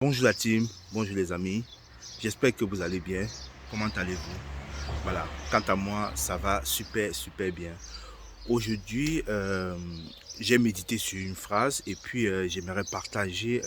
Bonjour la team, bonjour les amis, j'espère que vous allez bien. Comment allez-vous? Voilà, quant à moi, ça va super bien. Aujourd'hui, j'ai médité sur une phrase et puis j'aimerais partager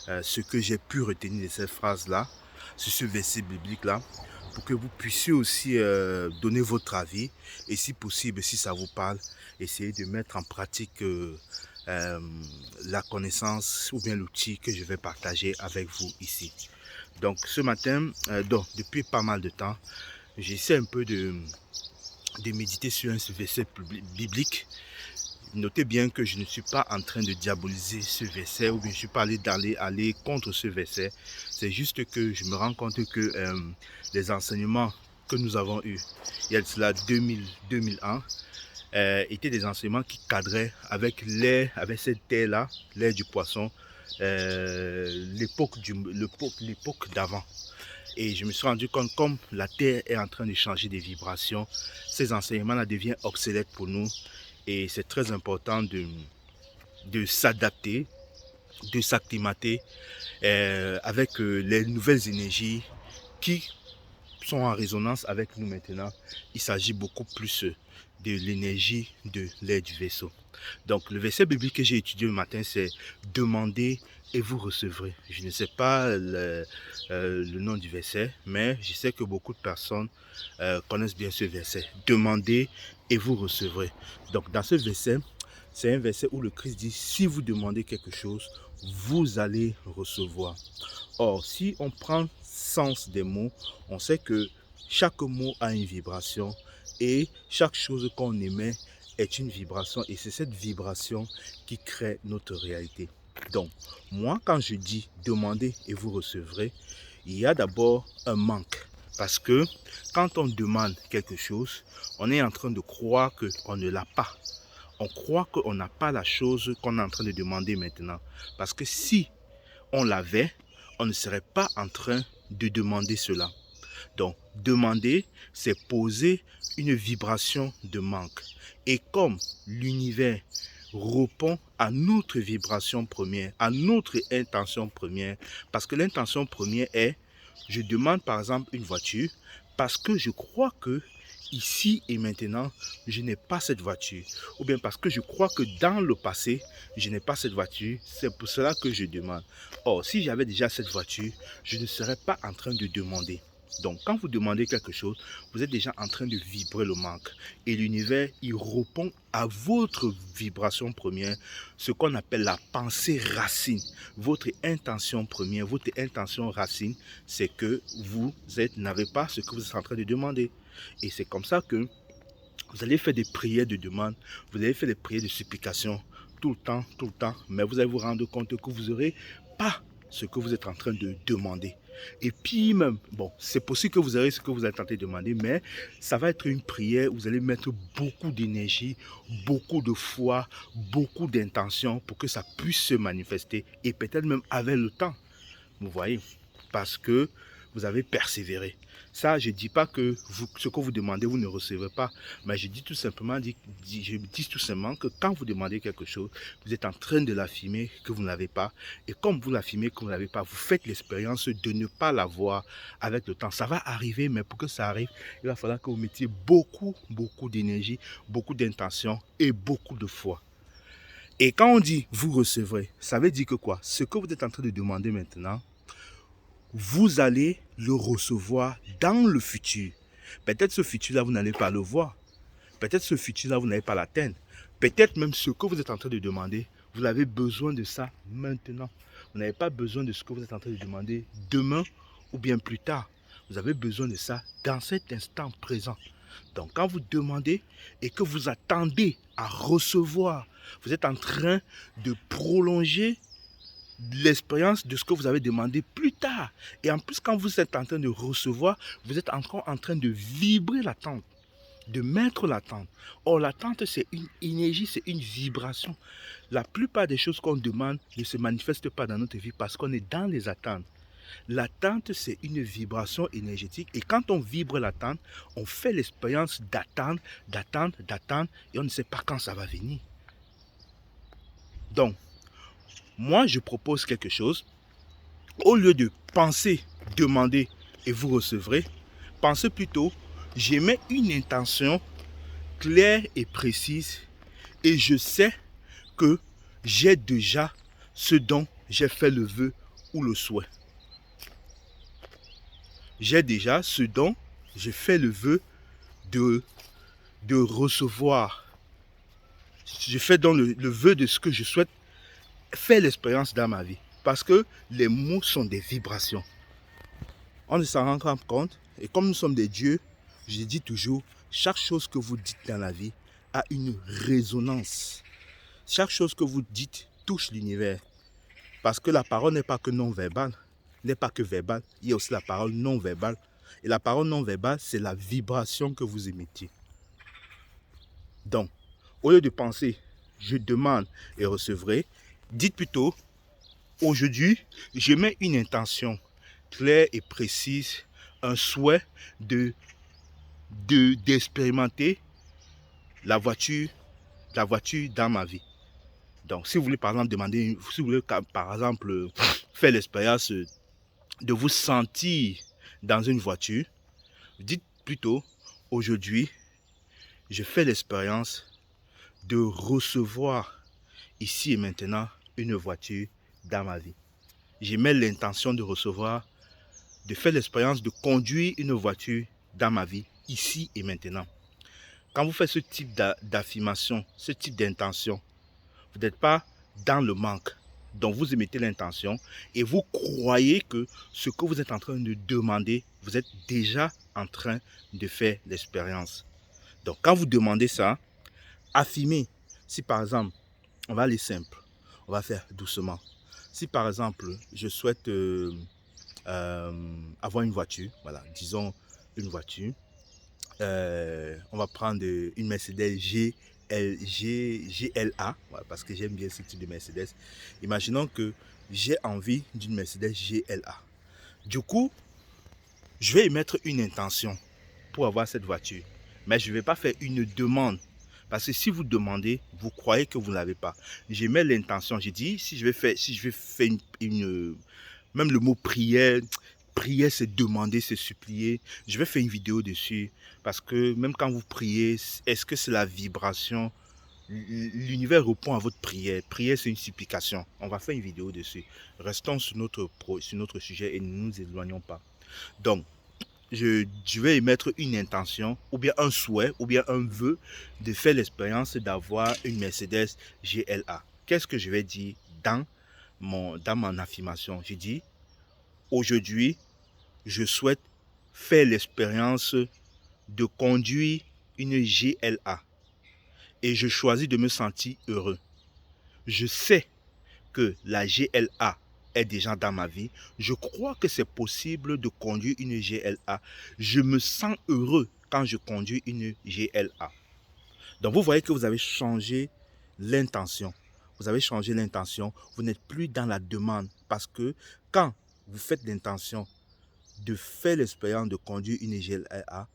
ce que j'ai pu retenir de cette phrase-là, sur ce verset biblique-là, pour que vous puissiez aussi donner votre avis et si possible, si ça vous parle, essayez de mettre en pratique euh, la connaissance ou bien l'outil que je vais partager avec vous ici. Donc ce matin, depuis pas mal de temps, j'essaie un peu de méditer sur un verset biblique. Notez bien que je ne suis pas en train de diaboliser ce verset ou bien je ne suis pas aller contre ce verset. C'est juste que je me rends compte que les enseignements que nous avons eus, il y a de cela 2001, étaient des enseignements qui cadraient avec cette terre-là, l'ère du poisson, l'époque d'avant. Et je me suis rendu compte, comme la Terre est en train de changer de vibrations, ces enseignements-là deviennent obsolètes pour nous. Et c'est très important de s'adapter, de s'acclimater avec les nouvelles énergies qui sont en résonance avec nous maintenant. Il s'agit beaucoup plus de l'énergie de l'air du vaisseau. Donc le verset biblique que j'ai étudié le matin, c'est « Demandez et vous recevrez ». Je ne sais pas le nom du verset, mais je sais que beaucoup de personnes connaissent bien ce verset. « Demandez et vous recevrez ». Donc dans ce verset, c'est un verset où le Christ dit « Si vous demandez quelque chose, vous allez recevoir ». Or, si on prend sens des mots, on sait que chaque mot a une vibration et chaque chose qu'on émet est une vibration et c'est cette vibration qui crée notre réalité. Donc, moi, quand je dis demandez et vous recevrez, il y a d'abord un manque. Parce que quand on demande quelque chose, on est en train de croire qu'on ne l'a pas. On croit qu'on n'a pas la chose qu'on est en train de demander maintenant. Parce que si on l'avait, on ne serait pas en train de demander cela. Donc, demander, c'est poser une vibration de manque. Et comme l'univers répond à notre vibration première, à notre intention première, parce que l'intention première est, je demande par exemple une voiture, parce que je crois que ici et maintenant, je n'ai pas cette voiture. Ou bien parce que je crois que dans le passé, je n'ai pas cette voiture. C'est pour cela que je demande. Or, si j'avais déjà cette voiture, je ne serais pas en train de demander. Donc, quand vous demandez quelque chose, vous êtes déjà en train de vibrer le manque. Et l'univers, il répond à votre vibration première, ce qu'on appelle la pensée racine. Votre intention première, votre intention racine, c'est que vous n'avez pas ce que vous êtes en train de demander. Et c'est comme ça que vous allez faire des prières de demande, vous allez faire des prières de supplication tout le temps, mais vous allez vous rendre compte que vous n'aurez pas ce que vous êtes en train de demander. Et puis même, bon, c'est possible que vous aurez ce que vous êtes en train de demander, mais ça va être une prière, vous allez mettre beaucoup d'énergie, beaucoup de foi, beaucoup d'intention pour que ça puisse se manifester et peut-être même avec le temps. Vous voyez, parce que vous avez persévéré. Ça, je ne dis pas que ce que vous demandez, vous ne recevez pas. Mais je dis tout simplement, que quand vous demandez quelque chose, vous êtes en train de l'affirmer que vous n'avez pas. Et comme vous l'affirmez que vous n'avez pas, vous faites l'expérience de ne pas l'avoir avec le temps. Ça va arriver, mais pour que ça arrive, il va falloir que vous mettiez beaucoup d'énergie, beaucoup d'intention et beaucoup de foi. Et quand on dit vous recevrez, ça veut dire que quoi? Ce que vous êtes en train de demander maintenant, vous allez le recevoir dans le futur. Peut-être ce futur-là, vous n'allez pas le voir. Peut-être ce futur-là, vous n'allez pas l'atteindre. Peut-être même ce que vous êtes en train de demander, vous avez besoin de ça maintenant. Vous n'avez pas besoin de ce que vous êtes en train de demander demain ou bien plus tard. Vous avez besoin de ça dans cet instant présent. Donc quand vous demandez et que vous attendez à recevoir, vous êtes en train de prolonger l'expérience de ce que vous avez demandé plus tard. Et en plus, quand vous êtes en train de recevoir, vous êtes encore en train de vibrer l'attente, de mettre l'attente. Or, l'attente, c'est une énergie, c'est une vibration. La plupart des choses qu'on demande ne se manifestent pas dans notre vie parce qu'on est dans les attentes. L'attente, c'est une vibration énergétique. Et quand on vibre l'attente, on fait l'expérience d'attendre, et on ne sait pas quand ça va venir. Donc, moi, je propose quelque chose. Au lieu de penser, demander et vous recevrez, pensez plutôt, j'émets une intention claire et précise et je sais que j'ai déjà ce dont j'ai fait le vœu ou le souhait. J'ai déjà ce dont j'ai fait le vœu de recevoir. Je fais donc le vœu de ce que je souhaite faire l'expérience dans ma vie. Parce que les mots sont des vibrations. On ne s'en rend pas compte. Et comme nous sommes des dieux, je dis toujours, chaque chose que vous dites dans la vie a une résonance. Chaque chose que vous dites touche l'univers. Parce que la parole n'est pas que non-verbale, n'est pas que verbale, il y a aussi la parole non-verbale. Et la parole non-verbale, c'est la vibration que vous émettez. Donc, au lieu de penser, je demande et recevrai, dites plutôt, aujourd'hui, je mets une intention claire et précise, un souhait d'expérimenter la voiture dans ma vie. Donc, si vous voulez par exemple demander, si vous voulez par exemple faire l'expérience de vous sentir dans une voiture, dites plutôt, aujourd'hui, je fais l'expérience de recevoir ici et maintenant une voiture dans ma vie. J'émets l'intention de recevoir, de faire l'expérience de conduire une voiture dans ma vie, ici et maintenant. Quand vous faites ce type d'affirmation, ce type d'intention, vous n'êtes pas dans le manque. Donc vous émettez l'intention et vous croyez que ce que vous êtes en train de demander, vous êtes déjà en train de faire l'expérience. Donc quand vous demandez ça, affirmez. Si par exemple, on va aller simple, on va faire doucement. Si par exemple, je souhaite avoir une voiture, voilà, disons une voiture, on va prendre une Mercedes GLA, voilà, parce que j'aime bien ce type de Mercedes. Imaginons que j'ai envie d'une Mercedes GLA. Du coup, je vais émettre une intention pour avoir cette voiture. Mais je ne vais pas faire une demande. Parce que si vous demandez, vous croyez que vous ne l'avez pas. J'émets l'intention. J'ai dit, si je vais faire même le mot prière, prière c'est demander, c'est supplier. Je vais faire une vidéo dessus. Parce que même quand vous priez, est-ce que c'est la vibration? L'univers répond à votre prière. Prière, c'est une supplication. On va faire une vidéo dessus. Restons sur notre sujet et ne nous éloignons pas. Donc, je vais émettre une intention, ou bien un souhait, ou bien un vœu de faire l'expérience d'avoir une Mercedes GLA. Qu'est-ce que je vais dire dans mon affirmation? Je dis, aujourd'hui, je souhaite faire l'expérience de conduire une GLA. Et je choisis de me sentir heureux. Je sais que la GLA est déjà dans ma vie. Je crois que c'est possible de conduire une GLA. Je me sens heureux quand je conduis une GLA. Donc vous voyez que vous avez changé l'intention. Vous avez changé l'intention. Vous n'êtes plus dans la demande. Parce que quand vous faites l'intention de faire l'expérience de conduire une GLA,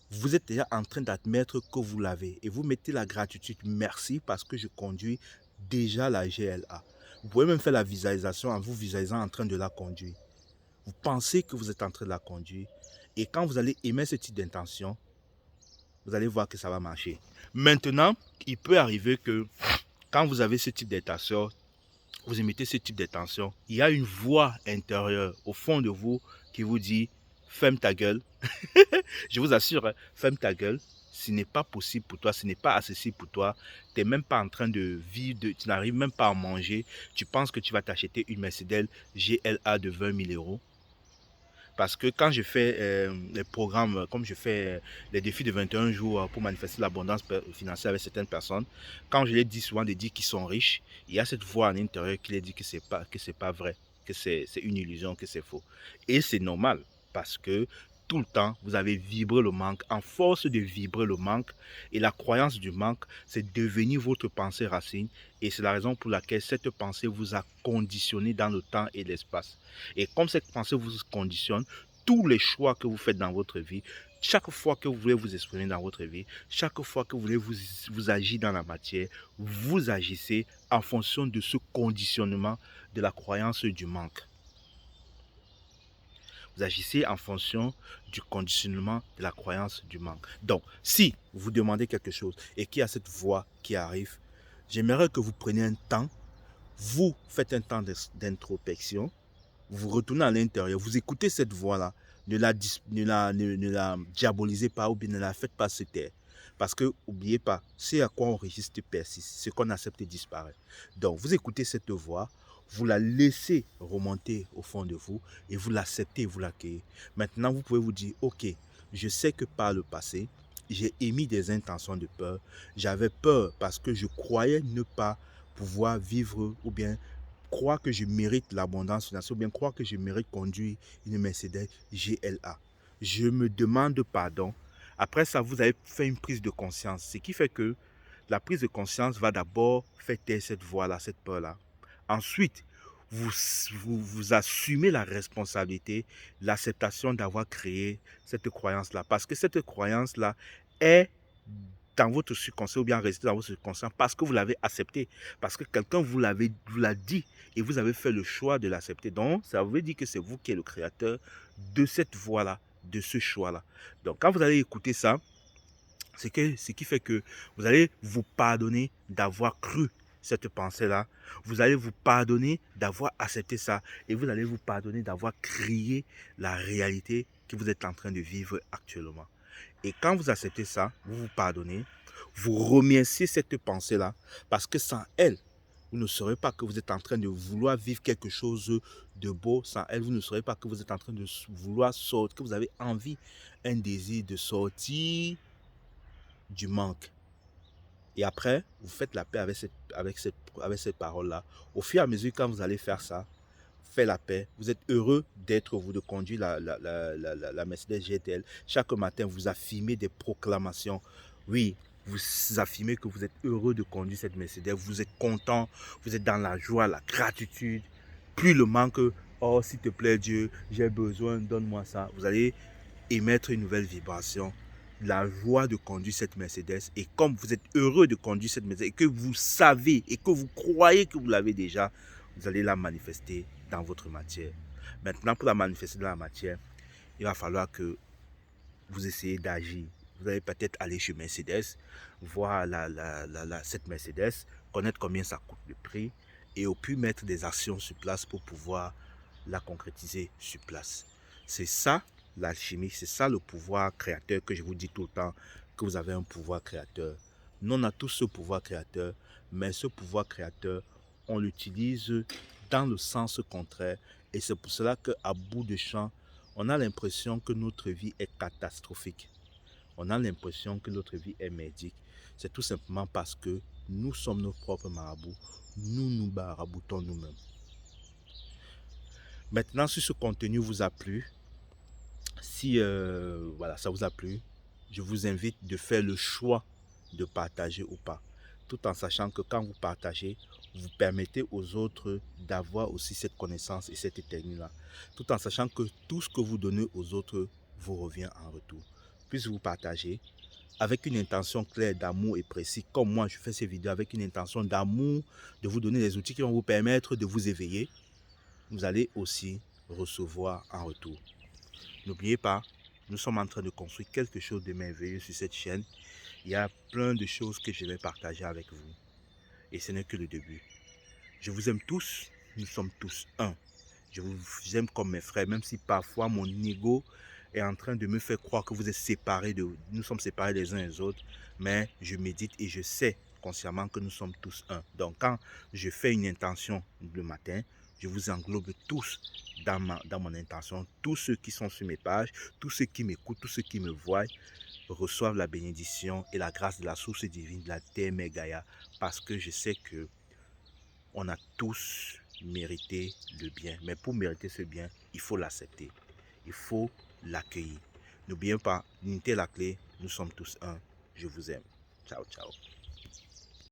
vous êtes déjà en train d'admettre que vous l'avez. Et vous mettez la gratitude. Merci parce que je conduis déjà la GLA. Vous pouvez même faire la visualisation en vous visualisant en train de la conduire. Vous pensez que vous êtes en train de la conduire. Et quand vous allez émettre ce type d'intention, vous allez voir que ça va marcher. Maintenant, il peut arriver que quand vous avez ce type d'intention, vous émettez ce type d'intention, il y a une voix intérieure au fond de vous qui vous dit « Ferme ta gueule ». Je vous assure, ferme ta gueule. Ce n'est pas possible pour toi, ce n'est pas accessible pour toi. Tu n'es même pas en train de vivre, tu n'arrives même pas à manger. Tu penses que tu vas t'acheter une Mercedes GLA de 20 000 euros. Parce que quand je fais les programmes, comme je fais les défis de 21 jours pour manifester l'abondance financière avec certaines personnes, quand je les dis souvent de dire qu'ils sont riches, il y a cette voix à l'intérieur qui les dit que c'est pas vrai, que c'est une illusion, que c'est faux. Et c'est normal parce que tout le temps, vous avez vibré le manque. En force de vibrer le manque et la croyance du manque, c'est devenu votre pensée racine. Et c'est la raison pour laquelle cette pensée vous a conditionné dans le temps et l'espace. Et comme cette pensée vous conditionne, tous les choix que vous faites dans votre vie, chaque fois que vous voulez vous exprimer dans votre vie, chaque fois que vous voulez vous agir dans la matière, vous agissez en fonction de ce conditionnement de la croyance du manque. Vous agissez en fonction du conditionnement de la croyance du manque. Donc, si vous demandez quelque chose et qu'il y a cette voix qui arrive, j'aimerais que vous preniez un temps, vous faites un temps d'introspection, vous retournez à l'intérieur, vous écoutez cette voix-là, ne la diabolisez pas ou bien ne la faites pas se taire. Parce que, n'oubliez pas, c'est à quoi on résiste persiste, ce qu'on accepte disparaît. Donc, vous écoutez cette voix, vous la laissez remonter au fond de vous et vous l'acceptez, vous l'accueillez. Maintenant, vous pouvez vous dire, ok, je sais que par le passé, j'ai émis des intentions de peur. J'avais peur parce que je croyais ne pas pouvoir vivre ou bien croire que je mérite l'abondance financière ou bien croire que je mérite conduire une Mercedes GLA. Je me demande pardon. Après ça, vous avez fait une prise de conscience. Ce qui fait que la prise de conscience va d'abord faire taire cette voix-là, cette peur-là. Ensuite, vous assumez la responsabilité, l'acceptation d'avoir créé cette croyance-là. Parce que cette croyance-là est dans votre subconscient ou bien rester dans votre subconscient parce que vous l'avez accepté, parce que quelqu'un vous l'a dit et vous avez fait le choix de l'accepter. Donc, ça veut dire que c'est vous qui êtes le créateur de cette voie-là, de ce choix-là. Donc, quand vous allez écouter ça, ce qui fait que vous allez vous pardonner d'avoir cru cette pensée-là. Vous allez vous pardonner d'avoir accepté ça et vous allez vous pardonner d'avoir créé la réalité que vous êtes en train de vivre actuellement. Et quand vous acceptez ça, vous vous pardonnez, vous remerciez cette pensée-là, parce que sans elle, vous ne saurez pas que vous êtes en train de vouloir vivre quelque chose de beau. Sans elle, vous ne saurez pas que vous êtes en train de vouloir sortir, que vous avez envie, un désir de sortir du manque. Et après, vous faites la paix avec cette parole-là. Au fur et à mesure, quand vous allez faire ça, faites la paix. Vous êtes heureux d'être vous, de conduire la Mercedes GTL. Chaque matin, vous affirmez des proclamations. Oui, vous affirmez que vous êtes heureux de conduire cette Mercedes. Vous êtes content, vous êtes dans la joie, la gratitude. Plus le manque, oh s'il te plaît Dieu, j'ai besoin, donne-moi ça. Vous allez émettre une nouvelle vibration, la joie de conduire cette Mercedes. Et comme vous êtes heureux de conduire cette Mercedes et que vous savez et que vous croyez que vous l'avez déjà, vous allez la manifester dans votre matière. Maintenant, pour la manifester dans la matière, il va falloir que vous essayez d'agir. Vous allez peut-être aller chez Mercedes, voir cette Mercedes, connaître combien ça coûte le prix et au plus mettre des actions sur place pour pouvoir la concrétiser sur place. C'est ça l'alchimie, c'est ça le pouvoir créateur que je vous dis tout le temps, que vous avez un pouvoir créateur. Nous, on a tous ce pouvoir créateur, mais ce pouvoir créateur, on l'utilise dans le sens contraire. Et c'est pour cela qu'à bout de champ, on a l'impression que notre vie est catastrophique. On a l'impression que notre vie est merdique. C'est tout simplement parce que nous sommes nos propres marabouts. Nous nous maraboutons nous-mêmes. Maintenant, si ce contenu vous a plu, si voilà, ça vous a plu, je vous invite de faire le choix de partager ou pas. Tout en sachant que quand vous partagez, vous permettez aux autres d'avoir aussi cette connaissance et cette éternité-là. Tout en sachant que tout ce que vous donnez aux autres vous revient en retour. Puisque vous partagez avec une intention claire d'amour et précis, comme moi je fais ces vidéos avec une intention d'amour, de vous donner des outils qui vont vous permettre de vous éveiller, vous allez aussi recevoir en retour. N'oubliez pas, nous sommes en train de construire quelque chose de merveilleux sur cette chaîne. Il y a plein de choses que je vais partager avec vous. Et ce n'est que le début. Je vous aime tous, nous sommes tous un. Je vous aime comme mes frères, même si parfois mon ego est en train de me faire croire que vous êtes séparés, nous sommes séparés les uns des autres. Mais je médite et je sais consciemment que nous sommes tous un. Donc quand je fais une intention le matin, je vous englobe tous dans mon intention. Tous ceux qui sont sur mes pages, tous ceux qui m'écoutent, tous ceux qui me voient, reçoivent la bénédiction et la grâce de la source divine de la terre Mère Gaïa. Parce que je sais que on a tous mérité le bien. Mais pour mériter ce bien, il faut l'accepter. Il faut l'accueillir. N'oubliez pas, l'unité est la clé. Nous sommes tous un. Je vous aime. Ciao, ciao.